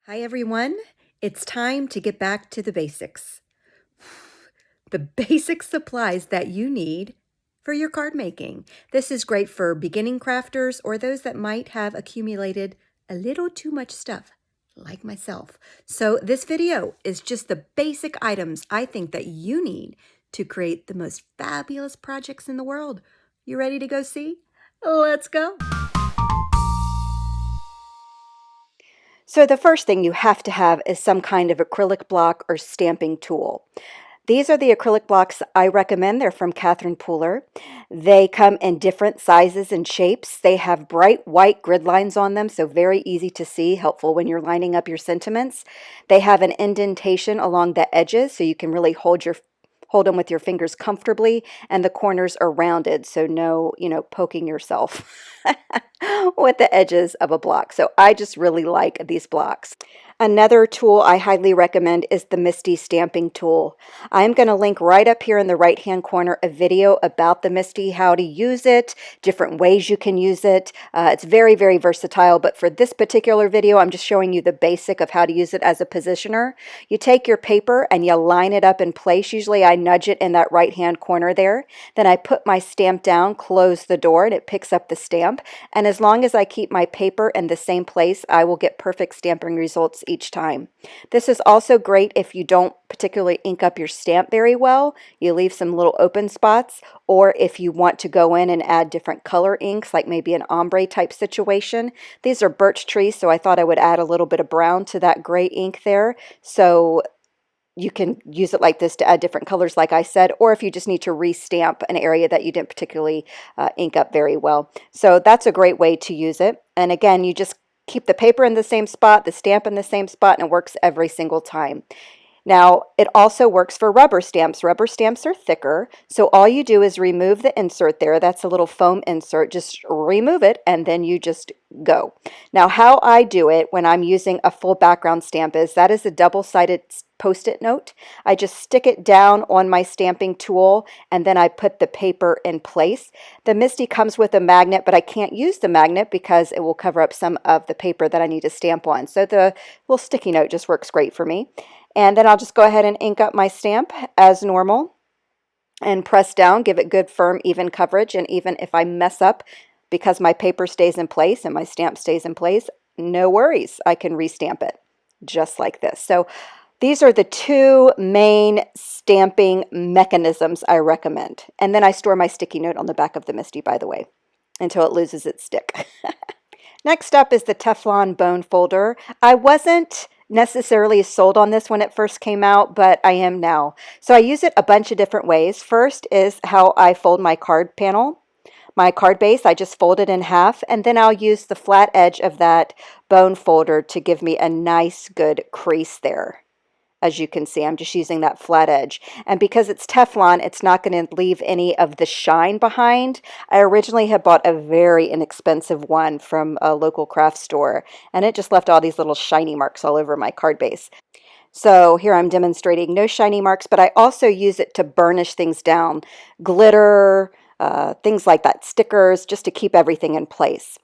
Hi everyone, it's time to get back to the basics. The basic supplies that you need for your card making. This is great for beginning crafters or those that might have accumulated a little too much stuff, like myself. So this video is just the basic items I think that you need to create the most fabulous projects in the world. You ready to go see? Let's go. So the first thing you have to have is some kind of acrylic block or stamping tool. These are the acrylic blocks I recommend. They're from Catherine Pooler. They come in different sizes and shapes. They have bright white grid lines on them, so very easy to see, helpful when you're lining up your sentiments. They have an indentation along the edges, so you can really hold them with your fingers comfortably, and the corners are rounded, so no, poking yourself with the edges of a block. So I just really like these blocks. Another tool I highly recommend is the MISTI stamping tool. I'm going to link right up here in the right hand corner a video about the MISTI, how to use it, different ways you can use it. It's very, very versatile, but for this particular video, I'm just showing you the basic of how to use it as a positioner. You take your paper and you line it up in place. Usually I nudge it in that right hand corner there. Then I put my stamp down, close the door, and it picks up the stamp. And as long as I keep my paper in the same place, I will get perfect stamping results each time. This is also great if you don't particularly ink up your stamp very well. You leave some little open spots, or if you want to go in and add different color inks, like maybe an ombre type situation. These are birch trees, so I thought I would add a little bit of brown to that gray ink there. So you can use it like this to add different colors, like I said, or if you just need to re-stamp an area that you didn't particularly ink up very well. So that's a great way to use it. And again, you just keep the paper in the same spot, the stamp in the same spot, and it works every single time. Now, it also works for rubber stamps. Rubber stamps are thicker, so all you do is remove the insert there. That's a little foam insert. Just remove it, and then you just go. Now, how I do it when I'm using a full background stamp is, that is a double-sided Post-it note. I just stick it down on my stamping tool, and then I put the paper in place. The MISTI comes with a magnet, but I can't use the magnet because it will cover up some of the paper that I need to stamp on. So the little sticky note just works great for me. And then I'll just go ahead and ink up my stamp as normal and press down, give it good, firm, even coverage. And even if I mess up because my paper stays in place and my stamp stays in place, no worries. I can restamp it just like this. So these are the two main stamping mechanisms I recommend. And then I store my sticky note on the back of the MISTI, by the way, until it loses its stick. Next up is the Teflon bone folder. I wasn't necessarily sold on this when it first came out, but I am now. So I use it a bunch of different ways. First is how I fold my card panel. My card base, I just fold it in half, and then I'll use the flat edge of that bone folder to give me a nice good crease there. As you can see, I'm just using that flat edge. And because it's Teflon, it's not going to leave any of the shine behind. I originally had bought a very inexpensive one from a local craft store, and it just left all these little shiny marks all over my card base. So here I'm demonstrating no shiny marks, but I also use it to burnish things down. Glitter, things like that, stickers, just to keep everything in place.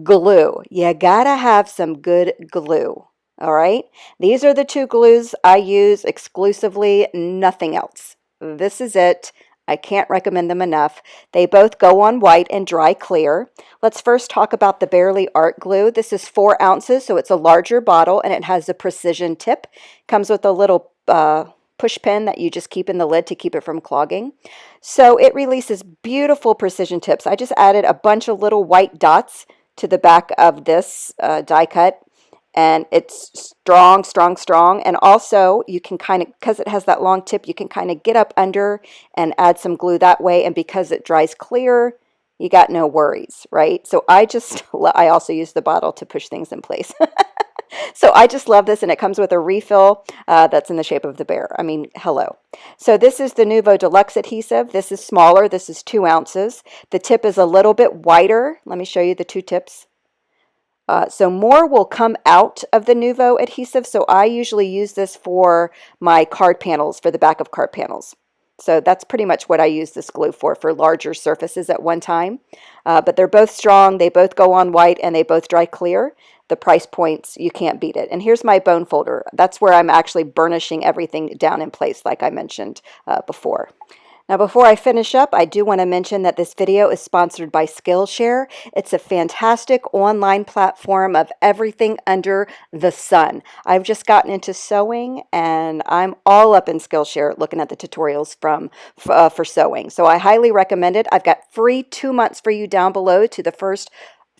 Glue. You gotta have some good glue. All right, these are the two glues I use exclusively, nothing else. This is it. I can't recommend them enough. They both go on white and dry clear. Let's first talk about the Bearly Art Glue. This is 4 ounces, so it's a larger bottle, and it has a precision tip. Comes with a little push pin that you just keep in the lid to keep it from clogging. So it releases beautiful precision tips. I just added a bunch of little white dots to the back of this die cut. And it's strong, strong, strong. And also you can kind of, because it has that long tip, you can kind of get up under and add some glue that way. And because it dries clear, you got no worries, right? So I also use the bottle to push things in place. So I just love this, and it comes with a refill that's in the shape of the bear. I mean, hello. So this is the Nuvo Deluxe adhesive. This is smaller. This is 2 ounces. The tip is a little bit wider. Let me show you the 2 tips. So more will come out of the Nuvo adhesive, so I usually use this for my card panels, for the back of card panels. So that's pretty much what I use this glue for larger surfaces at one time. But they're both strong, they both go on white, and they both dry clear. the price points, you can't beat it. And here's my bone folder. That's where I'm actually burnishing everything down in place, like I mentioned before. Now, before I finish up, I do want to mention that this video is sponsored by Skillshare. It's a fantastic online platform of everything under the sun. I've just gotten into sewing, and I'm all up in Skillshare looking at the tutorials for sewing. So I highly recommend it. I've got free 2 months for you down below to the first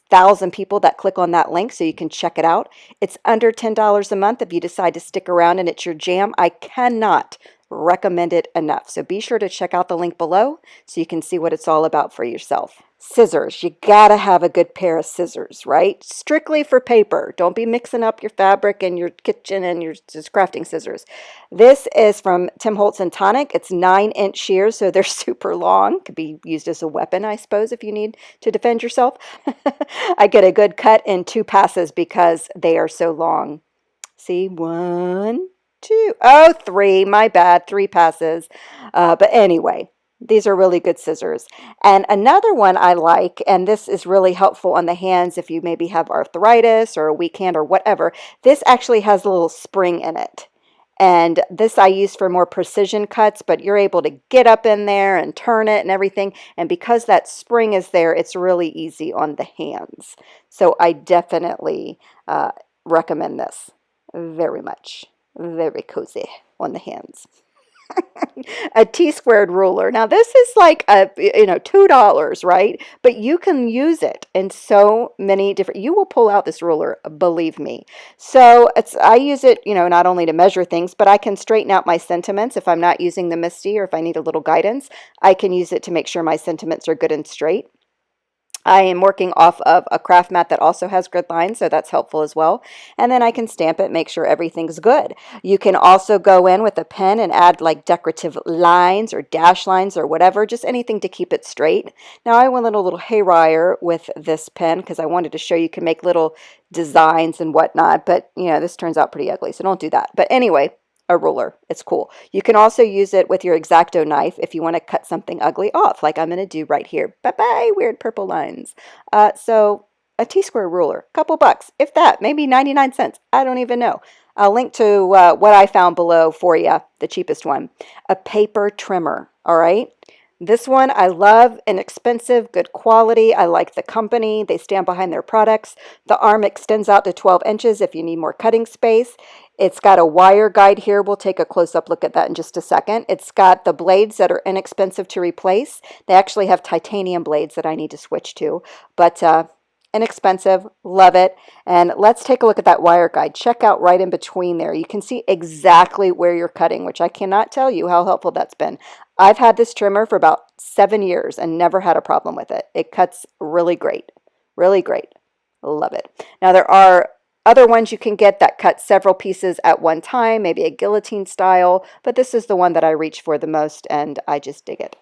1,000 people that click on that link, so you can check it out. It's under $10 a month if you decide to stick around and it's your jam. I cannot recommend it enough. So be sure to check out the link below so you can see what it's all about for yourself. Scissors. You gotta have a good pair of scissors, right? Strictly for paper. Don't be mixing up your fabric and your kitchen and your just crafting scissors. This is from Tim Holtz and Tonic. It's 9-inch shears, so they're super long. Could be used as a weapon, I suppose, if you need to defend yourself. I get a good cut in 2 passes because they are so long. See, 1, 2, oh, 3, my bad, 3 passes. But anyway, these are really good scissors. And another one I like, and this is really helpful on the hands if you maybe have arthritis or a weak hand or whatever, this actually has a little spring in it. And this I use for more precision cuts, but you're able to get up in there and turn it and everything. And because that spring is there, it's really easy on the hands. So I definitely recommend this very much. Very cozy on the hands. A T-squared ruler. Now this is like a $2, right? But you can use it in so many different. You will pull out this ruler, believe me. So I use it, not only to measure things, but I can straighten out my sentiments if I'm not using the MISTI or if I need a little guidance. I can use it to make sure my sentiments are good and straight. I am working off of a craft mat that also has grid lines, so that's helpful as well. And then I can stamp it, make sure everything's good. You can also go in with a pen and add like decorative lines or dash lines or whatever, just anything to keep it straight. Now I went a little haywire with this pen because I wanted to show you can make little designs and whatnot, but this turns out pretty ugly, so don't do that. But anyway, a ruler. It's cool. You can also use it with your X-Acto knife if you want to cut something ugly off, like I'm going to do right here. Bye-bye, weird purple lines. So a T-square ruler, couple bucks, if that, maybe 99 cents. I don't even know. I'll link to what I found below for you, the cheapest one. A paper trimmer, all right? This one I love, inexpensive, good quality. I like the company. They stand behind their products. The arm extends out to 12 inches if you need more cutting space. It's got a wire guide here. We'll take a close-up look at that in just a second. It's got the blades that are inexpensive to replace. They actually have titanium blades that I need to switch to, but inexpensive, love it. And let's take a look at that wire guide. Check out right in between there. You can see exactly where you're cutting, which I cannot tell you how helpful that's been. I've had this trimmer for about 7 years and never had a problem with it. It cuts really great, really great. Love it. Now there are other ones you can get that cut several pieces at one time, maybe a guillotine style, but this is the one that I reach for the most and I just dig it.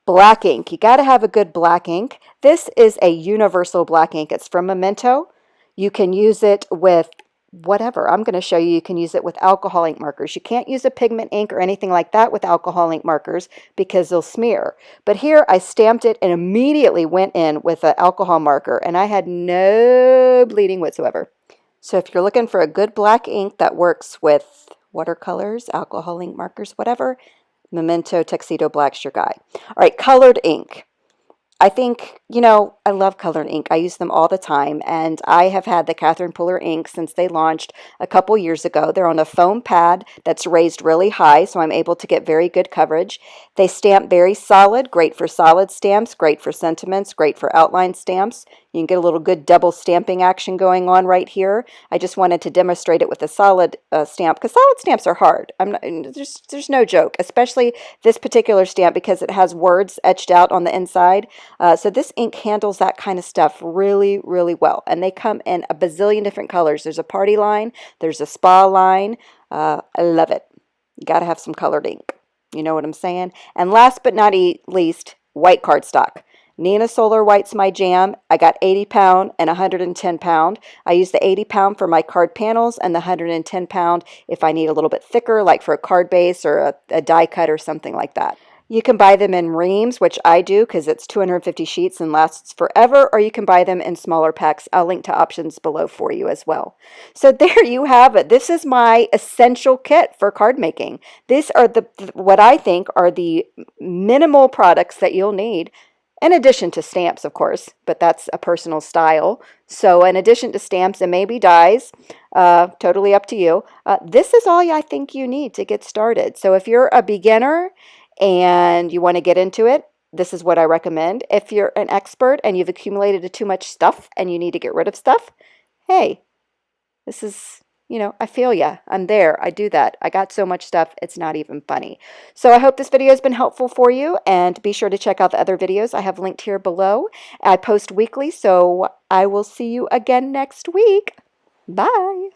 Black ink. You got to have a good black ink. This is a universal black ink. It's from Memento. You can use it with whatever. I'm going to show you. You can use it with alcohol ink markers. You can't use a pigment ink or anything like that with alcohol ink markers because they'll smear. But here I stamped it and immediately went in with an alcohol marker and I had no bleeding whatsoever. So if you're looking for a good black ink that works with watercolors, alcohol ink markers, whatever, Memento Tuxedo Black's your guy. All right, colored ink. I think, I love colored ink. I use them all the time, and I have had the Catherine Pooler ink since they launched a couple years ago. They're on a foam pad that's raised really high, so I'm able to get very good coverage. They stamp very solid, great for solid stamps, great for sentiments, great for outline stamps. You can get a little good double stamping action going on right here. I just wanted to demonstrate it with a solid stamp because solid stamps are hard. There's no joke, especially this particular stamp because it has words etched out on the inside. So this ink handles that kind of stuff really, really well. And they come in a bazillion different colors. There's a party line. There's a spa line. I love it. You got to have some colored ink. You know what I'm saying? And last but not least, white cardstock. Nina Solar White's my jam. I got 80 pound and 110 pound. I use the 80 pound for my card panels and the 110 pound if I need a little bit thicker, like for a card base or a die cut or something like that. You can buy them in reams, which I do because it's 250 sheets and lasts forever, or you can buy them in smaller packs. I'll link to options below for you as well. So there you have it. This is my essential kit for card making. These are what I think are the minimal products that you'll need, in addition to stamps, of course, but that's a personal style. So in addition to stamps and maybe dies, totally up to you, this is all I think you need to get started. So if you're a beginner and you want to get into it, this is what I recommend. If you're an expert and you've accumulated too much stuff and you need to get rid of stuff, hey, this is, I feel ya. I'm there. I do that. I got so much stuff, it's not even funny. So I hope this video has been helpful for you, and be sure to check out the other videos I have linked here below. I post weekly, so I will see you again next week. Bye.